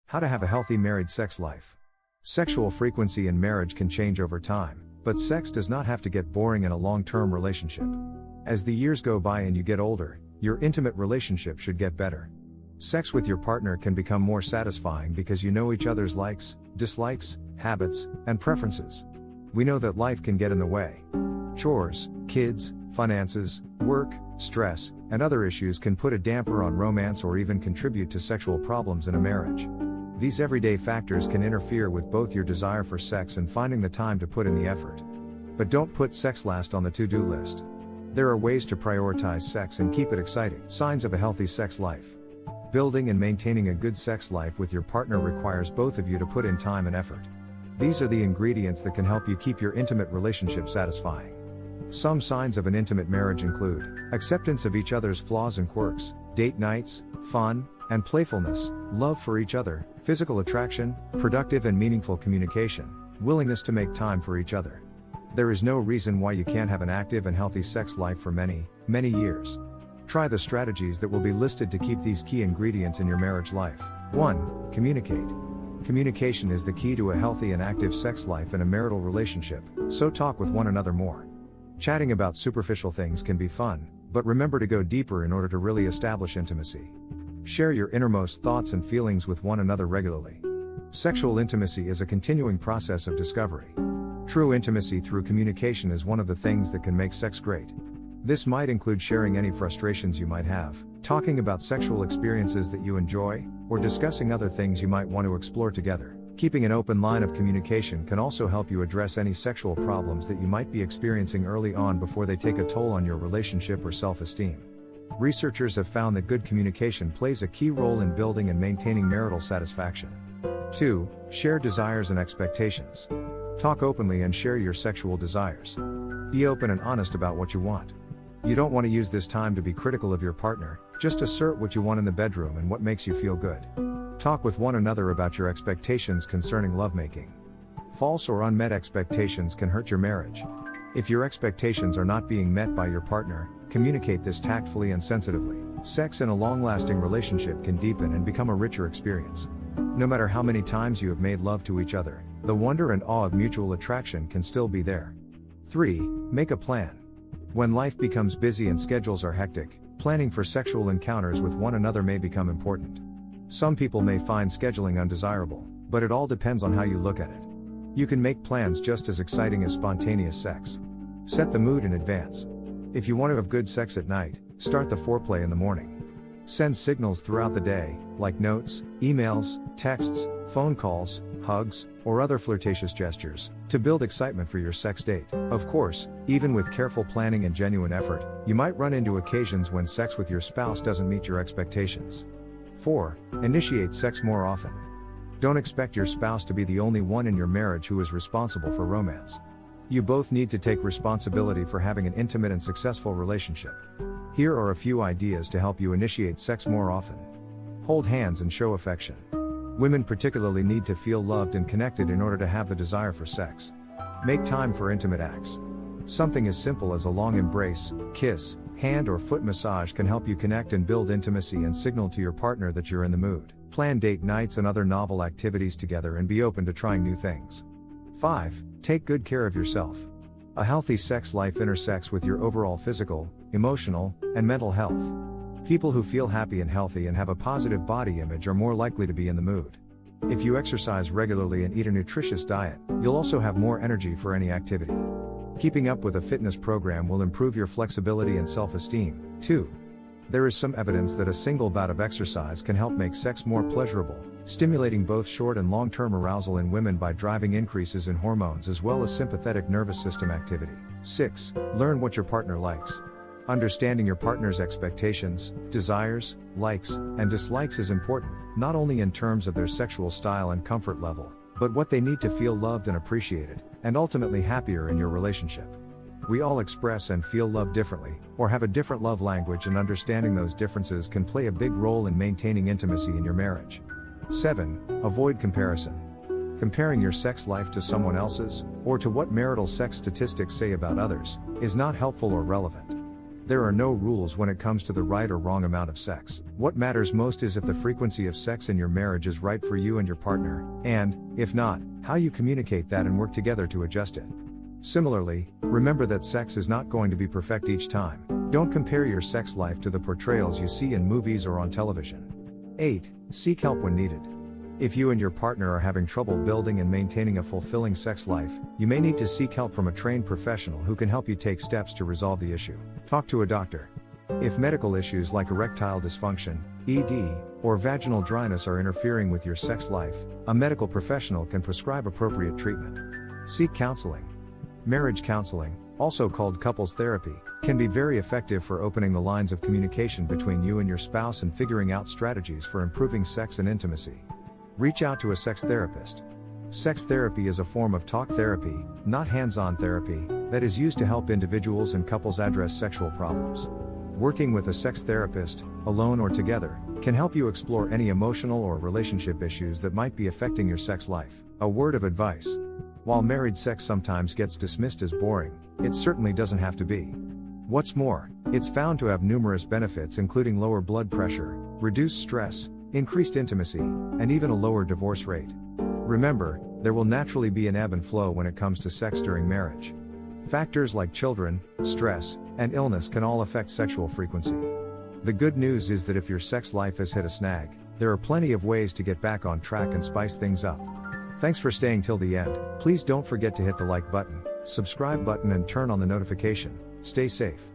How to have a healthy married sex life. Sexual frequency in marriage can change over time, but sex does not have to get boring in a long-term relationship. As the years go by and you get older, your intimate relationship should get better. Sex with your partner can become more satisfying because you know each other's likes, dislikes, habits, and preferences. We know that life can get in the way. Chores, kids, finances, work, stress, and other issues can put a damper on romance or even contribute to sexual problems in a marriage. These everyday factors can interfere with both your desire for sex and finding the time to put in the effort. But don't put sex last on the to-do list. There are ways to prioritize sex and keep it exciting. Signs of a healthy sex life. Building and maintaining a good sex life with your partner requires both of you to put in time and effort. These are the ingredients that can help you keep your intimate relationship satisfying. Some signs of an intimate marriage include acceptance of each other's flaws and quirks, date nights, fun, and playfulness, love for each other, physical attraction, productive and meaningful communication, willingness to make time for each other. There is no reason why you can't have an active and healthy sex life for many, many years. Try the strategies that will be listed to keep these key ingredients in your marriage life. 1. Communicate. Communication is the key to a healthy and active sex life in a marital relationship, so talk with one another more. Chatting about superficial things can be fun, but remember to go deeper in order to really establish intimacy. Share your innermost thoughts and feelings with one another regularly. Sexual intimacy is a continuing process of discovery. True intimacy through communication is one of the things that can make sex great. This might include sharing any frustrations you might have, talking about sexual experiences that you enjoy, or discussing other things you might want to explore together. Keeping an open line of communication can also help you address any sexual problems that you might be experiencing early on before they take a toll on your relationship or self-esteem. Researchers have found that good communication plays a key role in building and maintaining marital satisfaction. 2. Share desires and expectations. Talk openly and share your sexual desires. Be open and honest about what you want. You don't want to use this time to be critical of your partner, just assert what you want in the bedroom and what makes you feel good. Talk with one another about your expectations concerning lovemaking. False or unmet expectations can hurt your marriage. If your expectations are not being met by your partner, communicate this tactfully and sensitively. Sex in a long-lasting relationship can deepen and become a richer experience. No matter how many times you have made love to each other, the wonder and awe of mutual attraction can still be there. 3. Make a plan. When life becomes busy and schedules are hectic, planning for sexual encounters with one another may become important. Some people may find scheduling undesirable, but it all depends on how you look at it. You can make plans just as exciting as spontaneous sex. Set the mood in advance. If you want to have good sex at night, start the foreplay in the morning. Send signals throughout the day, like notes, emails, texts, phone calls, hugs, or other flirtatious gestures, to build excitement for your sex date. Of course, even with careful planning and genuine effort, you might run into occasions when sex with your spouse doesn't meet your expectations. 4. Initiate sex more often. Don't expect your spouse to be the only one in your marriage who is responsible for romance. You both need to take responsibility for having an intimate and successful relationship. Here are a few ideas to help you initiate sex more often. Hold hands and show affection. Women particularly need to feel loved and connected in order to have the desire for sex. Make time for intimate acts. Something as simple as a long embrace, kiss, hand or foot massage can help you connect and build intimacy and signal to your partner that you're in the mood. Plan date nights and other novel activities together and be open to trying new things. 5. Take good care of yourself. A healthy sex life intersects with your overall physical, emotional, and mental health. People who feel happy and healthy and have a positive body image are more likely to be in the mood. If you exercise regularly and eat a nutritious diet, you'll also have more energy for any activity. Keeping up with a fitness program will improve your flexibility and self-esteem, too. There is some evidence that a single bout of exercise can help make sex more pleasurable, stimulating both short and long-term arousal in women by driving increases in hormones as well as sympathetic nervous system activity. 6. Learn what your partner likes. Understanding your partner's expectations, desires, likes, and dislikes is important, not only in terms of their sexual style and comfort level, but what they need to feel loved and appreciated, and ultimately happier in your relationship. We all express and feel love differently, or have a different love language, and understanding those differences can play a big role in maintaining intimacy in your marriage. 7. Avoid comparison. Comparing your sex life to someone else's, or to what marital sex statistics say about others, is not helpful or relevant. There are no rules when it comes to the right or wrong amount of sex. What matters most is if the frequency of sex in your marriage is right for you and your partner, and, if not, how you communicate that and work together to adjust it. Similarly, remember that sex is not going to be perfect each time. Don't compare your sex life to the portrayals you see in movies or on television. 8. Seek help when needed. If you and your partner are having trouble building and maintaining a fulfilling sex life, you may need to seek help from a trained professional who can help you take steps to resolve the issue. Talk to a doctor. If medical issues like erectile dysfunction, ED, or vaginal dryness are interfering with your sex life, a medical professional can prescribe appropriate treatment. Seek counseling. Marriage counseling, also called couples therapy, can be very effective for opening the lines of communication between you and your spouse and figuring out strategies for improving sex and intimacy. Reach out to a sex therapist. Sex therapy is a form of talk therapy, not hands-on therapy, that is used to help individuals and couples address sexual problems. Working with a sex therapist, alone or together, can help you explore any emotional or relationship issues that might be affecting your sex life. A word of advice. While married sex sometimes gets dismissed as boring, it certainly doesn't have to be. What's more, it's found to have numerous benefits including lower blood pressure, reduced stress, increased intimacy, and even a lower divorce rate. Remember, there will naturally be an ebb and flow when it comes to sex during marriage. Factors like children, stress, and illness can all affect sexual frequency. The good news is that if your sex life has hit a snag, there are plenty of ways to get back on track and spice things up. Thanks for staying till the end. Please don't forget to hit the like button, subscribe button and turn on the notification. Stay safe.